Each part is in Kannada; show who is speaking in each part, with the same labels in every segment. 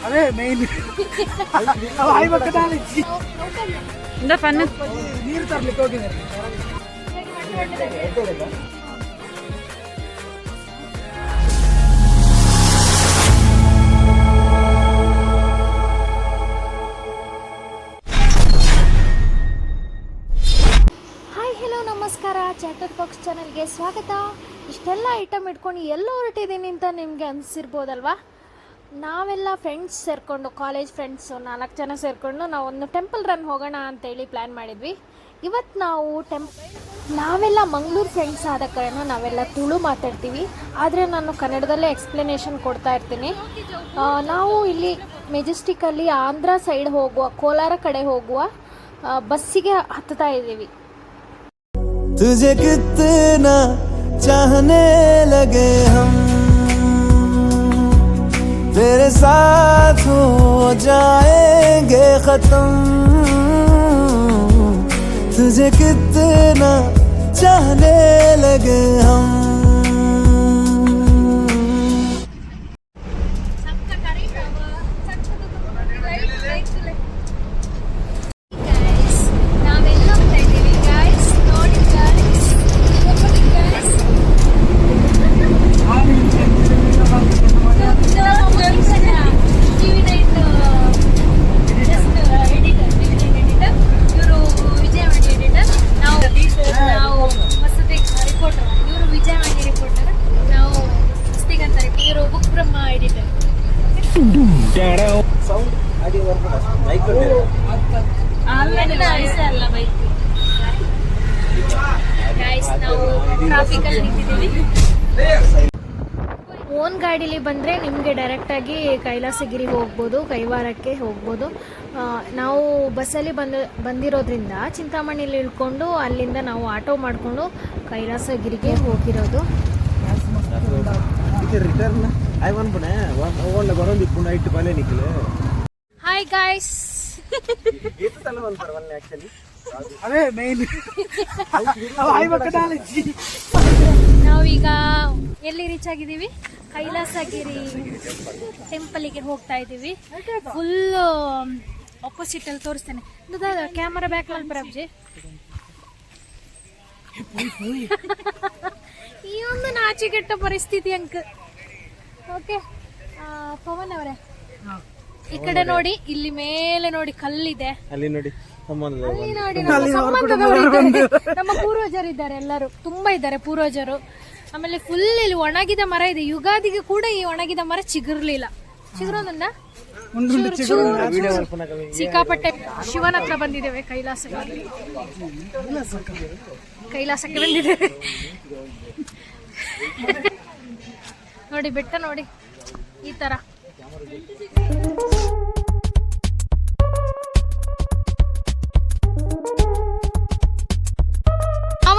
Speaker 1: ಅದೇ ಮೇನ್ ನೀರು ತರ್ಲಿಕ್ಕೆ ಹೋಗಿದ್ದಾರೆ.
Speaker 2: ನಮಸ್ಕಾರ, ಚಾಟರ್ ಬಾಕ್ಸ್ ಚಾನಲ್ಗೆ ಸ್ವಾಗತ. ಇಷ್ಟೆಲ್ಲ ಐಟಮ್ ಇಟ್ಕೊಂಡು ಎಲ್ಲ ಹೊರಟಿದ್ದೀನಿ ಅಂತ ನಿಮಗೆ ಅನಿಸಿರ್ಬೋದಲ್ವಾ. ನಾವೆಲ್ಲ ಫ್ರೆಂಡ್ಸ್ ಸೇರಿಕೊಂಡು, ಕಾಲೇಜ್ ಫ್ರೆಂಡ್ಸು 4 ಜನ ಸೇರಿಕೊಂಡು ನಾವು ಒಂದು ಟೆಂಪಲ್ ರನ್ ಹೋಗೋಣ ಅಂತೇಳಿ ಪ್ಲ್ಯಾನ್ ಮಾಡಿದ್ವಿ. ಇವತ್ತು ನಾವು ನಾವೆಲ್ಲ ಮಂಗಳೂರು ಫ್ರೆಂಡ್ಸ್ ಆದ ಕಾರಣ ನಾವೆಲ್ಲ ತುಳು ಮಾತಾಡ್ತೀವಿ, ಆದರೆ ನಾನು ಕನ್ನಡದಲ್ಲೇ ಎಕ್ಸ್ಪ್ಲನೇಷನ್ ಕೊಡ್ತಾ ಇರ್ತೀನಿ. ನಾವು ಇಲ್ಲಿ ಮೆಜೆಸ್ಟಿಕಲ್ಲಿ ಆಂಧ್ರ ಸೈಡ್ ಹೋಗುವ, ಕೋಲಾರ ಕಡೆ ಹೋಗುವ ಬಸ್ಸಿಗೆ ಹತ್ತುತ್ತಾ ಇದ್ದೀವಿ.
Speaker 3: तुझे कितना चाहने लगे हम, तेरे साथ हो जाएंगे खत्म. तुझे कितना चाहने लगे हम.
Speaker 2: ಓನ್ ಗಾಡೀಲಿ ಬಂದರೆ ನಿಮಗೆ ಡೈರೆಕ್ಟಾಗಿ ಕೈಲಾಸಗಿರಿ ಹೋಗ್ಬೋದು, ಕೈವಾರಕ್ಕೆ ಹೋಗ್ಬೋದು. ನಾವು ಬಸ್ಸಲ್ಲಿ ಬಂದಿರೋದ್ರಿಂದ ಚಿಂತಾಮಣಿಲಿ ಇಳ್ಕೊಂಡು ಅಲ್ಲಿಂದ ನಾವು ಆಟೋ ಮಾಡಿಕೊಂಡು ಕೈಲಾಸಗಿರಿಗೆ ಹೋಗಿರೋದು. ಹಾಯ್ ಗಾಯ್ಸ್,
Speaker 1: ಅದೇ ಮೇನ್
Speaker 2: ನಾವೀಗ ಎಲ್ಲಿ ರೀಚ್ ಆಗಿದ್ದೀವಿ? ಕೈಲಾಸಗಿರಿ ಟೆಂಪಲಿಗೆ ಹೋಗ್ತಾ ಇದ್ದೀವಿ. ಫುಲ್ ಆಪೋಸಿಟ್ ಅಲ್ಲಿ ತೋರಿಸ್ತೇನೆ. ಕ್ಯಾಮರಾ ಬ್ಯಾಕ್ ನಲ್ಲಿ ಪ್ರಭ್ಜಿ. ಈ ಒಂದು ನಾಚಿಕೆಟ್ಟ ಪರಿಸ್ಥಿತಿ ಅಂಕ. ಓಕೆ ಪವನ್ ಅವರೇ, ಈ ಕಡೆ ನೋಡಿ, ಇಲ್ಲಿ ಮೇಲೆ ನೋಡಿ ಕಲ್ಲಿದೆ, ಅಲ್ಲಿ ನೋಡಿ ನಮ್ಮ ಪೂರ್ವಜರಿದ್ದಾರೆ, ಎಲ್ಲರೂ ತುಂಬಾ ಇದ್ದಾರೆ ಪೂರ್ವಜರು. ಆಮೇಲೆ ಫುಲ್ ಇಲ್ಲಿ ಒಣಗಿದ ಮರ ಇದೆ. ಯುಗಾದಿಗೆ ಕೂಡ ಈ ಒಣಗಿದ ಮರ ಚಿಗುರ್ಲಿಲ್ಲ. ಚಿಗುರೋದನ್ನ ಸಿಕ್ಕಾಪಟ್ಟೆ. ಶಿವನ ಹತ್ರ ಬಂದಿದ್ದೇವೆ, ಕೈಲಾಸಕ್ಕೆ ಬಂದಿದ್ದೇವೆ. ನೋಡಿ ಬೆಟ್ಟ ನೋಡಿ ಈ ತರ.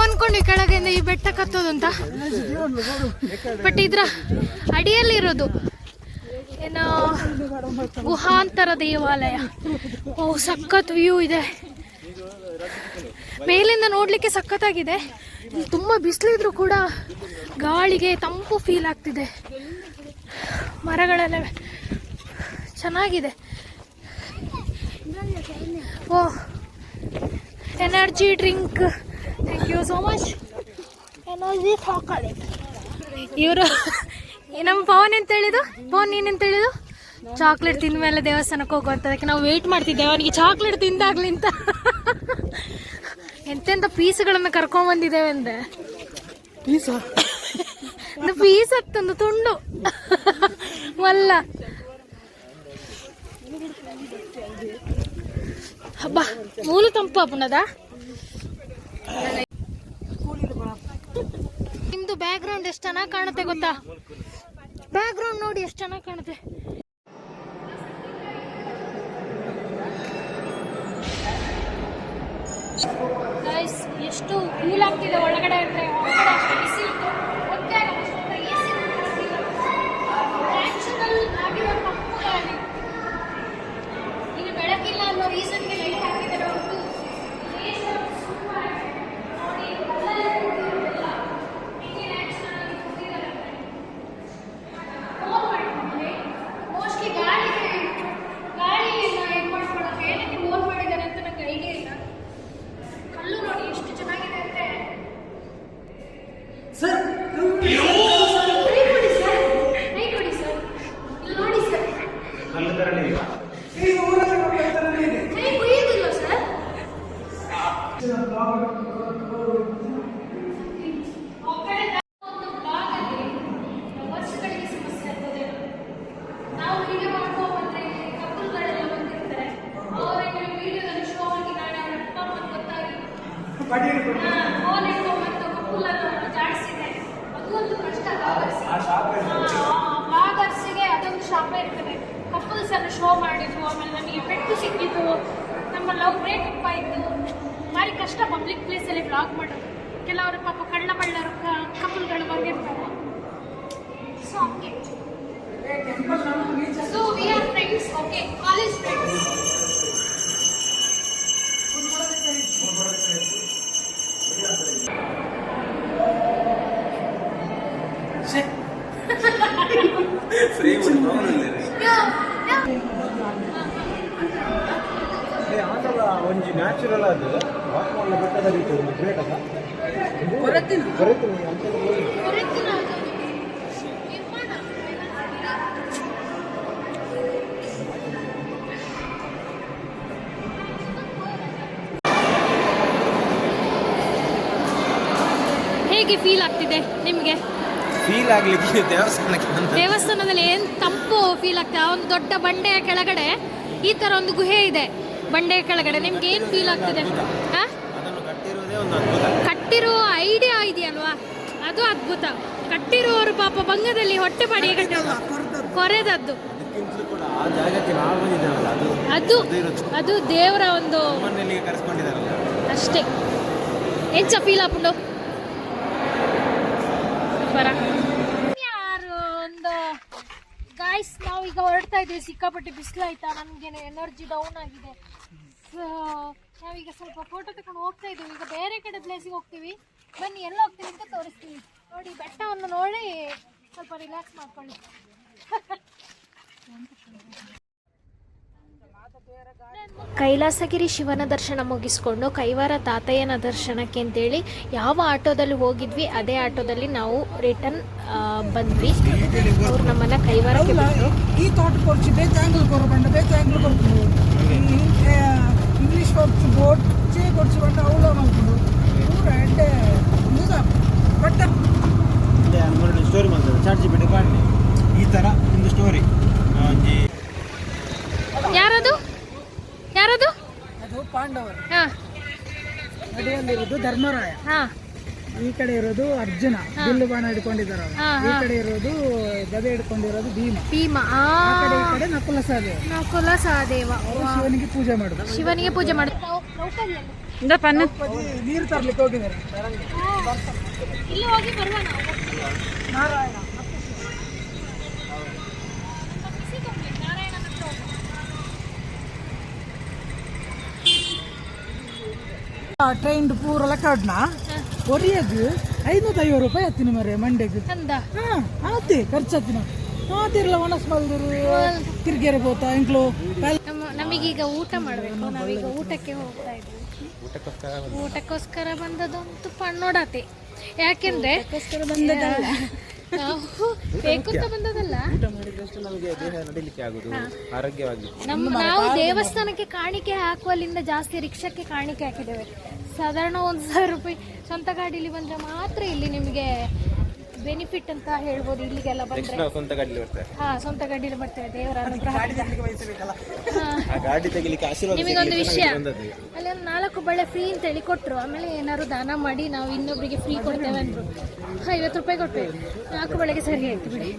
Speaker 2: ಅನ್ಕೊಂಡು ಕೆಳಗಿಂದ ಈ ಬೆಟ್ಟ ಕತ್ತೋದು ಅಂತ, ಬಟ್ ಇದ್ರ ಅಡಿಯಲ್ಲಿರೋದು ಏನೋ ಗುಹಾಂತರ ದೇವಾಲಯ. ಓ, ಸಖತ್ ವ್ಯೂ ಇದೆ ಮೇಲಿಂದ ನೋಡ್ಲಿಕ್ಕೆ, ಸಖತ್ತಾಗಿದೆ. ಇಲ್ಲಿ ತುಂಬಾ ಬಿಸಿಲಿದ್ರು ಕೂಡ ಗಾಳಿಗೆ ತಂಪು ಫೀಲ್ ಆಗ್ತಿದೆ. ಮರಗಳೆಲ್ಲ ಚೆನ್ನಾಗಿದೆ. Oh, energy drink, thank you so much. Energy ಹಾಕೊಳ್ಳಿ. ಇವರು ನಮ್ಮ ಪವನ್ ಎಂತ ಹೇಳಿದ್ದು? ಪವನ್ ನೀನೆಂತ ಹೇಳಿದ್ದು? ಚಾಕ್ಲೇಟ್ ತಿಂದ ಮೇಲೆ ದೇವಸ್ಥಾನಕ್ಕೆ ಹೋಗುವಂಥದಕ್ಕೆ ನಾವು ವೆಯ್ಟ್ ಮಾಡ್ತಿದ್ದೇವೆ ಅವನಿಗೆ ಚಾಕ್ಲೇಟ್ ತಿಂದಾಗ್ಲಿ ಅಂತ. ಎಂತೆಂಥ ಪೀಸ್ಗಳನ್ನು ಕರ್ಕೊಂಡ್ಬಂದಿದ್ದೇವೆ ಅಂದೆ. ಪೀಸ್ ಹತ್ತೊಂದು ತುಂಡು ಮಲ್ಲ. ಹಬ್ಬ ಮೂಲ ತಂಪು ಅಪ್ಪನದ. ನಿಮ್ದು ಬ್ಯಾಕ್ ಗ್ರೌಂಡ್ ಎಷ್ಟು ಚೆನ್ನಾಗಿ ಕಾಣುತ್ತೆ ಗೊತ್ತಾ? ಬ್ಯಾಕ್ ಗ್ರೌಂಡ್ ನೋಡಿ ಎಷ್ಟು ಚೆನ್ನಾಗಿ ಕಾಣುತ್ತೆ. ಗೈಸ್, ಎಷ್ಟು ಕೂಲ್ ಆಗ್ತಿದೆ ಒಳಗಡೆ ಅಂದ್ರೆ. ಅಷ್ಟು ಬಿಸಿ ಇತ್ತು. ಈಗ ಬೆಳಕಿಲ್ಲ ಅನ್ನೋ ರೀಸನ್ಗೆ ಲೈಟ್ ಹಾಕಿದ್ದಾರೆ ಹೊರತು ಮೋಸ್ಟ್ಲಿ ಗಾಳಿಗೆ
Speaker 1: ಈ ಊರಲ್ಲಿ ಹೋಗ್ತಾನೆ ಇದೆ.
Speaker 2: ಕೈ ಕುಯ್ಯೋದಿಲ್ಲ ಸರ್. ವರ್ಷಗಳಿಗೆ ಸಮಸ್ಯೆ ಆಗ್ತದೆ. ನಾವು ಹೀಗೆ ಮಾಡ್ಕೊಂಡ್ಬಂದ್ರೆ ಕಪಲ್ಗಳೆಲ್ಲ ಬಂದಿರ್ತಾರೆ, ಅವರಿಗೆ ವಿಡಿಯೋದಲ್ಲಿ ಶೋ ಆಗಿ ನಾಳೆ ಅವ್ರ ಅಪ್ಪ ಅಮ್ಮ ಗೊತ್ತಾಗಿ ಫೋನ್ ಇಟ್ಕೊಂಡ್ಬಂದು ಕಪಲ್ ಜಾಡಿಸಿದೆ. ಅದು ಒಂದು ಕಷ್ಟ. ಬ್ಲಾಗರ್ಸಿಗೆ ಅದೊಂದು ಶಾಪ ಇರ್ತದೆ. ಕಪಲ್ಸ್ ಅನ್ನು ಶೋ ಮಾಡಿದ್ರು, ಆಮೇಲೆ ನಮಗೆ ಪೆಟ್ಟು ಸಿಕ್ಕಿದ್ದು, ನಮ್ಮ ಲವ್ ಬ್ರೇಕಪ್ ಆಯಿತು. ಭಾರಿ ಕಷ್ಟ ಪಬ್ಲಿಕ್ ಪ್ಲೇಸಲ್ಲಿ ಬ್ಲಾಗ್ ಮಾಡೋದು. ಕೆಲವರು ಪಾಪ ಕಳ್ಳ ಬಳ್ಳರು ಕಪಲ್ಗಳು ಬಂದಿರ್ತಾರೆ. So okay, so we are friends. Okay, college friends.
Speaker 4: ಒಂಜಿ ನ್ಯಾಚುರಲ್ ಅದು ವಾಕ್ ಮಾಡಲು ಬೆಟ್ಟದ ರೀತಿ ಒಂದು ಗ್ರೇಟ್ ಅದ ಬರುತ್ತೀನಿ ಅಂತ
Speaker 2: ಹೇಗೆ ಫೀಲ್ ಆಗ್ತಿದೆ ನಿಮಗೆ?
Speaker 4: ಫೀಲ್ ಆಗ್ಲಿಕ್ಕೆ
Speaker 2: ದೇವಸ್ಥಾನದಲ್ಲಿ ಏನು ತಂಪು ಫೀಲ್ ಆಗ್ತದೆ. ಆ ಒಂದು ದೊಡ್ಡ ಬಂಡೆಯ ಕೆಳಗಡೆ ಈ ತರ ಒಂದು ಗುಹೆ ಇದೆ. ಬಂಡೆಯ ಕೆಳಗಡೆ ನಿಮ್ಗೆ ಏನು ಫೀಲ್ ಆಗ್ತದೆ? ಕಟ್ಟಿರುವ ಐಡಿಯಾ ಇದೆಯಲ್ವಾ, ಅದು ಅದ್ಭುತ. ಕಟ್ಟಿರುವವರು ಪಾಪ ಭಂಗದಲ್ಲಿ ಹೊಟ್ಟೆ ಪಾಡಿಗೆ ಕಟ್ಟಿರುವ ಕೊರೆದದ್ದು. ಅದು ಅದು ದೇವರ ಒಂದು ಅಷ್ಟೇ. ಎಂಚ ಫೀಲ್ ಆಪುಂಡು ಬರ ಯಾರು ಒಂದು ಗಾಯ್ಸ್. ನಾವೀಗ ಹೊರಡ್ತಾ ಇದ್ದೀವಿ. ಸಿಕ್ಕಾಪಟ್ಟೆ ಬಿಸಿಲಾಯ್ತಾ, ನನಗೆ ಎನರ್ಜಿ ಡೌನ್ ಆಗಿದೆ. ಸೊ ನಾವೀಗ ಸ್ವಲ್ಪ ಫೋಟೋ ತಗೊಂಡು ಹೋಗ್ತಾ ಇದ್ದೀವಿ. ಈಗ ಬೇರೆ ಕಡೆ ಪ್ಲೇಸಿಗೆ ಹೋಗ್ತೀವಿ. ಬನ್ನಿ, ಎಲ್ಲ ಹೋಗ್ತೀವಿ ಅಂತ ತೋರಿಸ್ತೀವಿ. ನೋಡಿ, ಬೆಟ್ಟವನ್ನು ನೋಡಿ ಸ್ವಲ್ಪ ರಿಲ್ಯಾಕ್ಸ್ ಮಾಡ್ಕೊಳ್ಳಿ. ಕೈಲಾಸಗಿರಿ ಶಿವನ ದರ್ಶನ ಮುಗಿಸ್ಕೊಂಡು ಕೈವಾರ ತಾತಯ್ಯನ ದರ್ಶನಕ್ಕೆ ಅಂತೇಳಿ ಯಾವ ಆಟೋದಲ್ಲಿ ಹೋಗಿದ್ವಿ ಅದೇ ಆಟೋದಲ್ಲಿ ನಾವು ರಿಟರ್ನ್ ಬಂದ್ವಿ. ಅವ್ರು ನಮ್ಮನ್ನ ಕೈವಾರಕ್ಕೆ ಬಿಟ್ಟರು.
Speaker 1: ಈ ತೋಟ ಕೊರ್ಚಿ ಬೇಚಾಂಗ್ಲು ಕೊರಬಂಡ ಬೇಚಾಂಗ್ಲು ಕೊರ್ಕೊಂಡು ಇಂಗ್ಲೀಷ್ ಕೊರ್ಚು ಬೋಟ್ ಚೇ ಕೊರ್ಚು ಬಂಡ ಅವಳ ಮಾಡ್ಕೊಂಡು ಪೂರ ಎಡ್ಡೆ ನಿಜ ಬಟ್ಟ
Speaker 4: ಸ್ಟೋರಿ ಮಾಡ್ತಾರೆ. ಚಾರ್ಜಿ ಬಿಟ್ಟು ಕಾಣಲಿ ಈ ಥರ ಒಂದು ಸ್ಟೋರಿ.
Speaker 2: ಯಾರದು ಯಾರದು?
Speaker 1: ಅದು ಪಾಂಡವರು.
Speaker 2: ಹಾ,
Speaker 1: ನಡುವಲ್ಲಿರೋದು ಧರ್ಮರಾಯ,
Speaker 2: ಹಾ,
Speaker 1: ಈ ಕಡೆ ಇರೋದು ಅರ್ಜುನ ಬಿಲ್ಲು ಬಾಣ ಹಿಡ್ಕೊಂಡಿದ್ದಾರೆ. ಈ ಕಡೆ ಇರೋದು ಗದೆ ಹಿಡ್ಕೊಂಡಿರೋದು ಭೀಮ. ಆ ಕಡೆ ಈ ಕಡೆ ನಕುಲ ಸಹದೇವ. ಶಿವನಿಗೆ ಪೂಜೆ ಮಾಡುದು. ನೀರು ತರ್ಲಿಕ್ಕೆ ಹೋಗಿದ್ದಾರೆ.
Speaker 2: ಇಲ್ಲಿ ಹೋಗಿ ಬರುವ
Speaker 1: ನಾರಾಯಣ ಟ್ರೈನ್ ಪೂರ ಲೆಕ್ಕಾಡ್ನ ಒರಿಯದು 550 ರೂಪಾಯಿ ಹತ್ತಿನ ಮರೆ ಮಂಡೆಗೆ
Speaker 2: ಅಂದ.
Speaker 1: ಆತೆ ಖರ್ಚತ್ತಿನ ಆತಿರ್ಲ ಒಣಸ್ ಮಲ್ದಿರು ತಿರ್ಗೆರೆ ಹೋತಾ ಇಂಕ್ಲು.
Speaker 2: ನಮಗೀಗ ಊಟ ಮಾಡಬೇಕು. ನಾವೀಗ ಊಟಕ್ಕೆ ಹೋಗ್ತಾ ಇದ್ವಿ. ಊಟಕ್ಕೋಸ್ಕರ ಬಂದದಂತೂ ಪಣ್ಣೋಡಾತೆ. ಯಾಕೆಂದ್ರೆ ನಾವು ಬೇಕು ಅಂತ ಬಂದದಲ್ಲ, ನಾವು ದೇವಸ್ಥಾನಕ್ಕೆ ಕಾಣಿಕೆ ಹಾಕುವಲ್ಲಿಂದ ಜಾಸ್ತಿ ರಿಕ್ಷಾಕ್ಕೆ ಕಾಣಿಕೆ ಹಾಕಿದ್ದೇವೆ. ಸಾಧಾರಣ 1,000 ರೂಪಾಯಿ ಸ್ವಂತ ಗಾಡಿಲಿ ಬಂದ್ರೆ ಮಾತ್ರ ಇಲ್ಲಿ ನಿಮಗೆ ಬೆನಿಫಿಟ್ ಅಂತ ಹೇಳ್ಬೋದು. ಇಲ್ಲಿಗೆಲ್ಲ ಬಂದ್ರೆ ಸ್ವಂತ ಗಾಡಿಲಿ ಬರ್ತೇವೆ. ದೇವರ ನಿಮಗೊಂದು ವಿಷಯ, ಅಲ್ಲಿ ಒಂದು 4 ಬಳೆ ಫ್ರೀ ಅಂತ ಹೇಳಿ ಕೊಟ್ಟರು. ಆಮೇಲೆ ಏನಾದ್ರು ದಾನ ಮಾಡಿ ನಾವು ಇನ್ನೊಬ್ರಿಗೆ ಫ್ರೀ ಕೊಡ್ತೇವೆ ಅಂದ್ರು. 50 ರೂಪಾಯಿ ಕೊಟ್ಟೇವೆ. 4 ಬಳೆಗೆ ಸರಿ ಆಯ್ತು ಬಿಡಿ.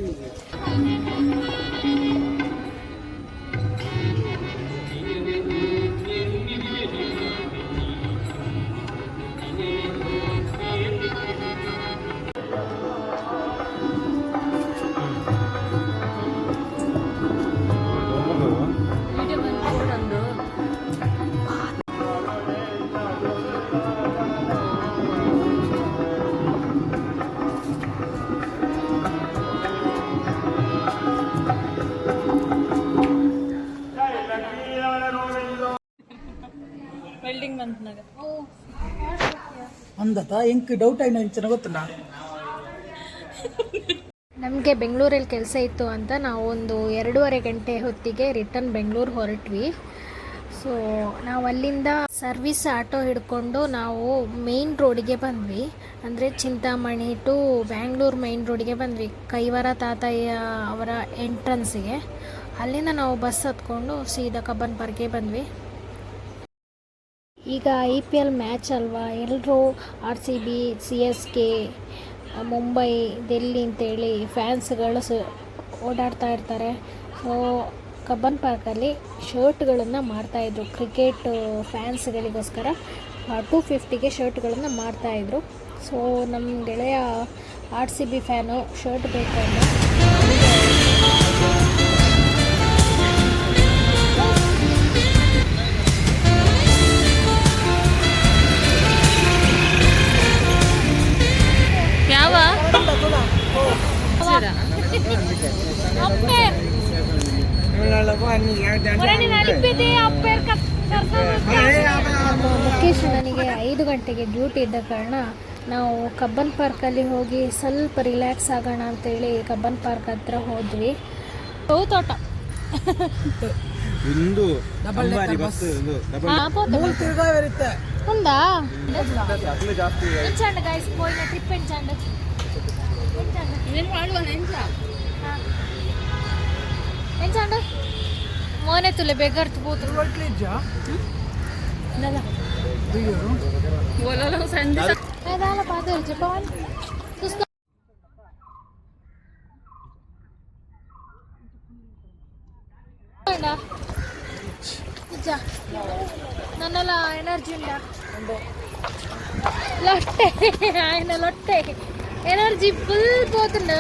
Speaker 1: ಅಂದತ ಎಂಕ್ ಡೌಟ್ ಆಯ್ನ ಇಂಚನ ಗೊತ್ತುಂಡ
Speaker 2: ನಮಗೆ ಬೆಂಗಳೂರಲ್ಲಿ ಕೆಲಸ ಇತ್ತು ಅಂತ ನಾವು ಒಂದು 2.5 ಗಂಟೆ ಹೊತ್ತಿಗೆ ರಿಟರ್ನ್ ಬೆಂಗಳೂರು ಹೊರಟ್ವಿ. ಸೊ ನಾವು ಅಲ್ಲಿಂದ ಸರ್ವಿಸ್ ಆಟೋ ಹಿಡ್ಕೊಂಡು ನಾವು ಮೇನ್ ರೋಡಿಗೆ ಬಂದ್ವಿ. ಅಂದರೆ ಚಿಂತಾಮಣಿ ಟು ಬ್ಯಾಂಗ್ಳೂರು ಮೇನ್ ರೋಡಿಗೆ ಬಂದ್ವಿ, ಕೈವಾರ ತಾತಯ್ಯ ಅವರ ಎಂಟ್ರೆನ್ಸಿಗೆ. ಅಲ್ಲಿಂದ ನಾವು ಬಸ್ ಹತ್ಕೊಂಡು ಸೀದಾ ಕಬ್ಬನ್ ಪಾರ್ಕ್ಗೆ ಬಂದ್ವಿ. ಈಗ IPL ಮ್ಯಾಚ್ ಅಲ್ವಾ, ಎಲ್ಲರೂ RCB, CSK, ಮುಂಬೈ, ಡೆಲ್ಲಿ ಅಂತೇಳಿ ಫ್ಯಾನ್ಸ್ಗಳು ಓಡಾಡ್ತಾ ಇರ್ತಾರೆ. ಸೊ ಕಬ್ಬನ್ ಪಾರ್ಕಲ್ಲಿ ಶರ್ಟ್ಗಳನ್ನು ಮಾಡ್ತಾಯಿದ್ರು ಕ್ರಿಕೆಟ್ ಫ್ಯಾನ್ಸ್ಗಳಿಗೋಸ್ಕರ. 250ಗೆ ಶರ್ಟ್ಗಳನ್ನು ಮಾಡ್ತಾಯಿದ್ರು. ಸೊ ನಮ್ಮ ಗೆಳೆಯ RCB ಫ್ಯಾನು ಶರ್ಟ್ ಬೇಕು ಅಂತ ಮುಖೇಶ್ ನನಗೆ 5 ಗಂಟೆಗೆ ಡ್ಯೂಟಿ ಇದ್ದ ಕಾರಣ ನಾವು ಕಬ್ಬನ್ ಪಾರ್ಕಲ್ಲಿ ಹೋಗಿ ಸ್ವಲ್ಪ ರಿಲ್ಯಾಕ್ಸ್ ಆಗೋಣ ಅಂತೇಳಿ ಕಬ್ಬನ್ ಪಾರ್ಕ್ ಹತ್ರ ಹೋದ್ವಿ. ತೋಟ ఉందా ఎంచండి గైస్ పోయిన ట్రిప్ ఎంచండి ఎంచండి మోనే తులే బెగర్ పోతు ఏదాల పాదలు చెప్పవన్ చూస్తా నన్నలా ఎనర్జీ ఉందా లొట్టే ఆయన లొట్టే ఎనర్జీ ఫుల్ పోతుండ.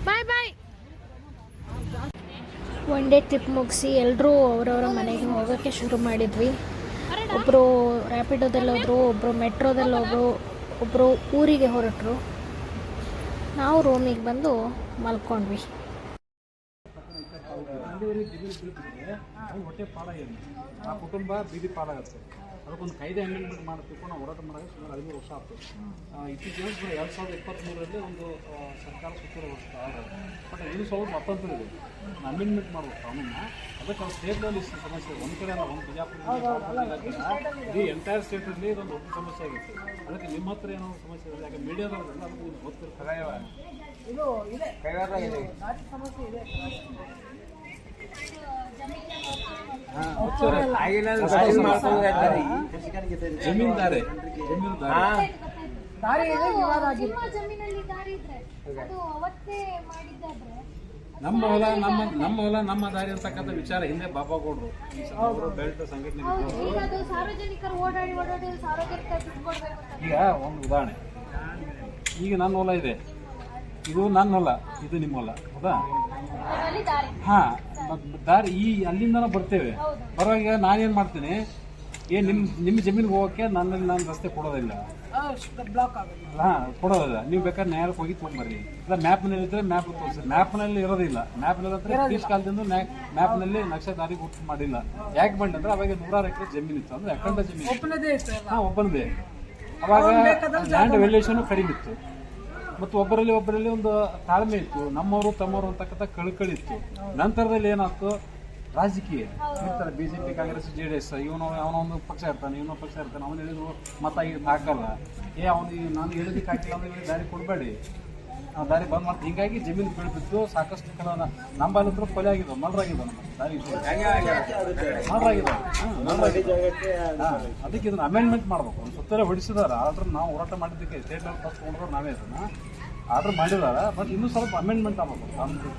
Speaker 2: ಬಾಯ್ ಬಾಯ್. ಒನ್ ಡೇ ಟ್ರಿಪ್ ಮುಗಿಸಿ ಎಲ್ಲರೂ ಅವರವರ ಮನೆಗೆ ಹೋಗೋಕ್ಕೆ ಶುರು ಮಾಡಿದ್ವಿ. ಒಬ್ಬರು ರ್ಯಾಪಿಡೋದಲ್ಲಿ ಹೋದರು, ಒಬ್ಬರು ಮೆಟ್ರೋದಲ್ಲಿ ಹೋದರು, ಒಬ್ಬರು ಊರಿಗೆ ಹೊರಟರು. ನಾವು ರೂಮಿಗೆ ಬಂದು ಮಲ್ಕೊಂಡ್ವಿ.
Speaker 4: ಹೊಟ್ಟೆ ಪಾಲಾಗಿದೆ, ಆ ಕುಟುಂಬ ಬೀದಿ ಪಾಲಾಗುತ್ತೆ. ಅದಕ್ಕೊಂದು ಕಾಯ್ದೆ ಅಮೆಂಡ್ಮೆಂಟ್ ಮಾಡಬೇಕು. ನಾವು ಹೋರಾಟ ಮಾಡೋದು ಸುಮಾರು 15 ವರ್ಷ ಆಯ್ತು. ಇತ್ತೀಚೆಗೆ 2023ರಲ್ಲಿ ಒಂದು ಸರ್ಕಾರ ಸುತ್ತೂರು ವರ್ಷ ಆರ್ಡರ್, ಬಟ್ 2019 ಇದೆ. ಅಮೆಂಡ್ಮೆಂಟ್ ಮಾಡಬೇಕು ಕಾನೂನ. ಅದಕ್ಕೆ ಅವ್ರು ಸ್ಟೇಟ್ ಲೆವೆಲ್ ಸಮಸ್ಯೆ. ಒಂದು ಕಡೆ ಅಲ್ಲ, ಒಂದು ಬಿಜಾಪುರ ಇಡೀ ಎಂಟೈರ್ ಸ್ಟೇಟಲ್ಲಿ ಇದೊಂದು ದೊಡ್ಡ ಸಮಸ್ಯೆ ಆಗಿತ್ತು. ಅದಕ್ಕೆ ನಿಮ್ಮ ಹತ್ರ ಏನೋ ಸಮಸ್ಯೆ ಇದೆ, ಯಾಕೆ ಮೀಡಿಯಾದವ್ರಲ್ಲ, ಅದಕ್ಕೆ ನಿಮ್ಗೆ ಗೊತ್ತಿರ್ತದೆ. ಜಮೀನ್ದಾರೆ ನಮ್ಮ ಹೊಲ ನಮ್ಮ ದಾರಿ ಅಂತಕ್ಕಂಥ ವಿಚಾರ ಹಿಂದೆ ಬಾಬಾಗೌಡರು ಬೆಲ್ಟ್ ಸಂಘಟನೆ. ಈಗ ಒಂದು ಉದಾಹರಣೆ, ಈಗ ನನ್ನ ಹೊಲ ಇದೆ, ಇದು ನನ್ನ ಹೊಲ, ಇದು ನಿಮ್ಮ ಹೊಲ, ಹೌದಾ? ದಾರಿ ಅಲ್ಲಿಂದ ಬರ್ತೇವೆ. ಬರುವಾಗ ನಾನೇನ್ ಮಾಡ್ತೀನಿ, ನಿಮ್ಮ ಜಮೀನಿಗೆ ಹೋಗೋಕ್ಕೆ ನನ್ನಲ್ಲಿ ನಾನು ರಸ್ತೆ ಕೊಡೋದಿಲ್ಲ, ಕೊಡೋದಿಲ್ಲ. ನೀವು ಬೇಕಾದ್ರೆ ನ್ಯಾಯಾಲಯಕ್ಕೆ ಹೋಗಿ ತೊಗೊಂಬರ್ರಿ. ಇಲ್ಲ ಮ್ಯಾಪ್ನಲ್ಲಿ ಇದ್ರೆ ಮ್ಯಾಪ್ ತೋರಿಸಿ. ಮ್ಯಾಪ್ನಲ್ಲಿ ಇರೋದಿಲ್ಲ. ಮ್ಯಾಪ್ನಲ್ಲಿ ಹತ್ರ ಬ್ರಿಟಿಷ್ ಕಾಲದಿಂದ ಮ್ಯಾಪ್ನಲ್ಲಿ ನಕ್ಷೆ ದಾರಿ ಗುರುತು ಮಾಡಿಲ್ಲ. ಯಾಕೆ ಬಂದ್ರೆ ಅಂದ್ರೆ ಅವಾಗ 100 ಎಕರೆ ಜಮೀನು ಇತ್ತು. ಅಂದ್ರೆ ಅಖಂಡ ಜಮೀನು ಒಬ್ಬನದೇ. ಅವಾಗ ಲ್ಯಾಂಡ್ ವ್ಯಾಲ್ಯೂಯೇಷನ್ ಕಡಿಮೆ ಇತ್ತು. ಮತ್ತು ಒಬ್ಬರಲ್ಲಿ ಒಂದು ತಾಳ್ಮೆ ಇತ್ತು, ನಮ್ಮವರು ತಮ್ಮವರು ಅಂತಕ್ಕಂಥ ಕಳಕಳಿ ಇತ್ತು. ನಂತರದಲ್ಲಿ ಏನಾಯ್ತು, ರಾಜಕೀಯ ಇರ್ತಾರೆ, BJP, ಕಾಂಗ್ರೆಸ್, JDS. ಅವನೊಂದು ಪಕ್ಷ ಇರ್ತಾನೆ, ಇವನೊಂದು ಪಕ್ಷ ಇರ್ತಾನೆ. ಅವನು ಹೇಳಿದ್ರು ಮತ ಹಾಕಲ್ಲ, ನಾನು ಹೇಳಿದಕ್ಕೆ ಹಾಕಿಲ್ಲ ಅಂದ್ರೆ ದಾರಿ ಕೊಡಬೇಡಿ, ನಾವು ದಾರಿ ಬಂದ್ ಮಾಡ್ತೀವಿ. ಹೀಗಾಗಿ ಜಮೀನು ಬೆಳೆದಿದ್ದು ಸಾಕಷ್ಟು ಕೆಲವು ನಂಬಲ್ಲಿ ಹತ್ರ ಕೊಲೆ ಆಗಿದ್ದವು, ಮಲ್ರಾಗಿದ್ದವು. ನಮ್ಮ ದಾರಿ ಅದಕ್ಕೆ ಇದನ್ನ ಅಮೆಂಡ್ಮೆಂಟ್ ಮಾಡ್ಬೇಕು. ಒಂದು ಸುತ್ತಲೇ ಹೊಡಿಸಿದಾರ. ಆರ್ಡ್ರ್ ನಾವು ಹೋರಾಟ ಮಾಡಿದ್ದಕ್ಕೆ ಸ್ಟೇಟ್ ಲೆವೆಲ್ ಫಸ್ಟ್ ತೊಗೊಂಡ್ರು ನಾವೇ ಅದನ್ನ ಆರ್ಡ್ರ್ ಮಾಡಿದಾರ. ಬಟ್ ಇನ್ನೂ ಸ್ವಲ್ಪ ಅಮೆಂಡ್ಮೆಂಟ್ ಆಗ್ಬೇಕು ಕಾನೂನು.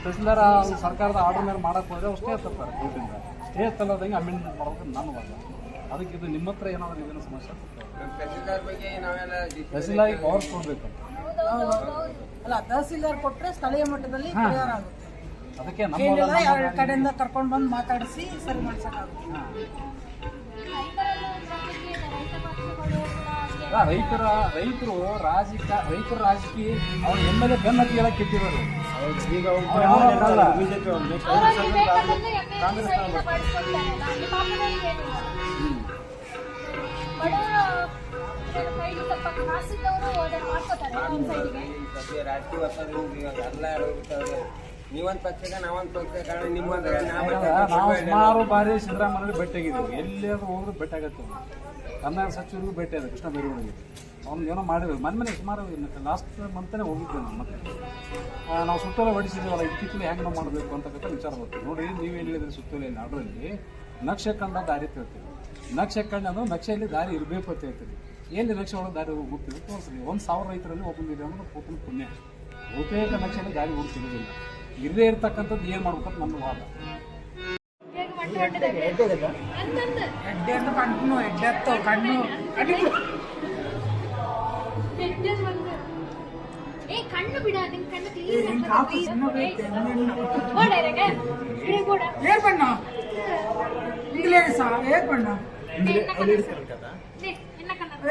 Speaker 4: ತಹಸೀಲ್ದಾರ್ ಸರ್ಕಾರದ ಆರ್ಡರ್ ಮೇಲೆ ಮಾಡಕ್ಕೆ ಹೋದ್ರೆ ಅಷ್ಟೇ ಎತ್ತರ್ತಾರೆ ಕೋರ್ಟಿಂದ. ಸ್ಟೇ ಎತ್ತಲ್ಲದಂಗೆ ಅಮೆಂಡ್ಮೆಂಟ್ ಮಾಡ್ಬೇಕು ನನ್ನ ವಾದ. ಅದಕ್ಕೆ ಇದು ನಿಮ್ಮ ಹತ್ರ ಏನಾದರೂ ಇದೇನು ಸಮಸ್ಯೆ ತಹಸೀಲ್ದಾರ್ ಪವರ್ ಕೊಡ್ಬೇಕು
Speaker 1: ಅಲ್ಲ, ತಹಸೀಲ್ದಾರ್ ಕೊಟ್ಟರೆ ಸ್ಥಳೀಯ ಮಟ್ಟದಲ್ಲಿ
Speaker 4: ಅದಕ್ಕೆ
Speaker 1: ನಮ್ಮ ಕಡೆಯಿಂದ ಕರ್ಕೊಂಡು ಬಂದು ಮಾತಾಡಿಸಿ ಸರಿ ಮಾಡ್ಸಕ್ಕಾಗುತ್ತೆ.
Speaker 4: ರೈತರು ರಾಜಕೀಯ ಅವ್ರ MLA ಬೆನ್ನತ್ತಿ ಎಲ್ಲ ಕೆಟ್ಟಿರೋರು. ಈಗ ಬಿಜೆಪಿ ಕಾಂಗ್ರೆಸ್
Speaker 2: ಸೈಡ್ ಸ್ವಲ್ಪ ಕಾಸಿದ್ದವರು ಅದನ್ನ ಮಾಡ್ಕೋತಾರೆ ಒಂದು ಸೈಡಿಗೆ.
Speaker 5: ಸದ್ಯ ರಾಜಕೀಯ ಒತ್ತಡ ಇವಾಗ ಎಲ್ಲ ಹೋಗ್ತಾರೆ. ನೀವೊಂದು ಪಕ್ಷಕ್ಕೆ ನಾವೊಂದು ಪಕ್ಷ ಕಾರಣ ನಿಮ್ಮಂದ್ರೆ
Speaker 4: ನಾವು ಸುಮಾರು ಬಾರಿ ಸಿದ್ದರಾಮಯ್ಯ ಭೇಟಿಯಾಗಿದ್ದೀವಿ. ಎಲ್ಲಿಯಾದ್ರೂ ಹೋದ್ರು ಭೇಟಿ ಆಗತ್ತೆ. ಕನ್ನಡ ಸಚಿವರಿಗೂ ಭೇಟಿ ಆದ ಕೃಷ್ಣ ಬೈರೇಗೌಡರಿಗೆ. ಅವ್ನು ಏನೋ ಮಾಡಿದ್ರು ಮೊನ್ನೆ ಸುಮಾರು ಲಾಸ್ಟ್ ಮಂತನೇ ಹೋಗಿದ್ದೆ ನಾನು. ಮತ್ತೆ ನಾವು ಸುತ್ತೋಲೆ ಹೊಡಿಸಿದ್ದೀವಲ್ಲ, ಇತ್ತೀಚೆಗೆ ಹೆಂಗೆ ನಾವು ಮಾಡಬೇಕು ಅಂತಕ್ಕಂಥ ವಿಚಾರ ಬರ್ತೀವಿ. ನೋಡಿ, ನೀವೇನು ಹೇಳಿದ್ರಿ ಸುತ್ತೋಲೆಯಲ್ಲಿ ಆರ್ಡ್ರಲ್ಲಿ ನಕ್ಷೆ ಕಂಡ ದಾರಿ ಅಂತ ಹೇಳ್ತೀವಿ. ನಕ್ಷೆ ಕಂಡ ಅಂದ್ರೆ ನಕ್ಷೆಯಲ್ಲಿ ದಾರಿ ಇರಬೇಕು ಅಂತ ಹೇಳ್ತೀವಿ. ಎಲ್ಲಿ ನಕ್ಷೆ ಒಳಗೆ ದಾರಿ ಹೋಗ್ತೀವಿ ತೋರಿಸ್ರಿ. 1,000 ರೈತರಲ್ಲಿ ಒಬ್ಬಂದಿದೆ ಅಂದ್ರೆ ಪೂತನ ಪುಣ್ಯ. ಬಹುತೇಕ ನಕ್ಷೆಯಲ್ಲಿ ದಾರಿ ಹೋಗ್ತಿರೋದಿಲ್ಲ. ಇರದೇ ಇರ್ತಕ್ಕಂಥದ್ದು ಏನು ಮಾಡ್ಬೇಕಂತ ನನ್ನ ವಾದ.
Speaker 1: ಎಡ್ಡೆಯನ್ನು ಕಣ್ಣು ಎಡ್ಡೆತ್ತು ಕಣ್ಣು
Speaker 2: ಕಣ್ಣು ಬಿಡ, ನಿಮ್ ಕಣ್ಣು ಕ್ಲೀನ್
Speaker 1: ಏನ್ ಬಣ್ಣ ಇಂಗ್ಲೇಡಿಸ ಏನ್ ಬಣ್ಣ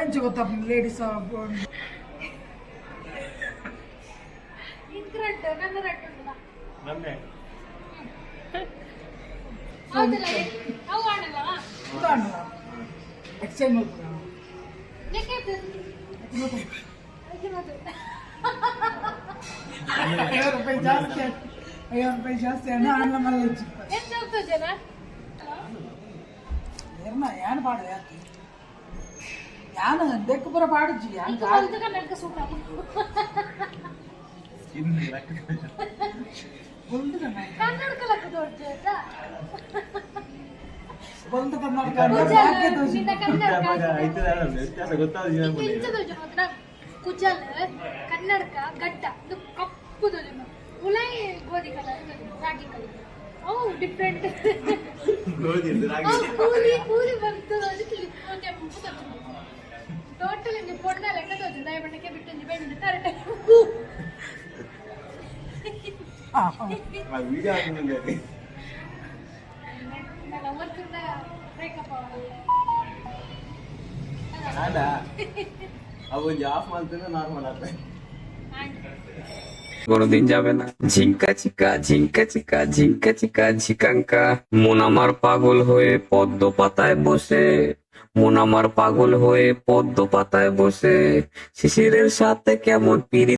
Speaker 1: ಏನ್ ಗೊತ್ತಾ ಲೇಡೀಸ್ ಎಕ್ಸ್ಚೇಂಜ್ ಮಾಡ್ತಾರೆ. 50 ರೂಪಾಯಿ ಜಾಸ್ತಿ 50 ರೂಪಾಯಿ ಜಾಸ್ತಿ ಅಣ್ಣ ಅಣ್ಣ ಮಲ್ಲ ಯಾನ್ ಪಾಡ ಯಾನು ಬೆಕ್ಕು ಪುರ ಪಾಡಿಜಿ ಯಾನ್ ಬಂದು
Speaker 2: ಕುಜಲ್ ಕನ್ನಡಕ ಗಡ್ಡ ಇದು ಕಪ್ಪು ದೊಜನ ಉಲೈ ಗೋಧಿ ಕಲರ್ ರಾಗಿ ಕಲರ್ ಅವು ಡಿಫ್ರೆಂಟ್ ಕೂಲಿ ಕೂಲಿ ಬರ್ತದೆ ಕೆಂಪು ಟೋಟಲಿ ನೀವು ಪೊಂಡ ಲೆಕ್ಕ ತೋಜು ದಯಬಣ್ಣಕ್ಕೆ ಬಿಟ್ಟು ಬೆಂಡು ತರಟೆ ಅವತ್ತಿಂದ ಬ್ರೇಕಪ್
Speaker 6: কোনদিন যাবে না। ঝিঙ্কা চিকা ঝিঙ্কা চিকা ঝিঙ্কা চিকা ঝিকাঙ্কা। মন আমার পাগল হয়ে পদ্ম পাতায় বসে, মন আমার পাগল হয়ে পদ্ম পাতায় বসে, শিশিরের সাথে কেমন পিড়ি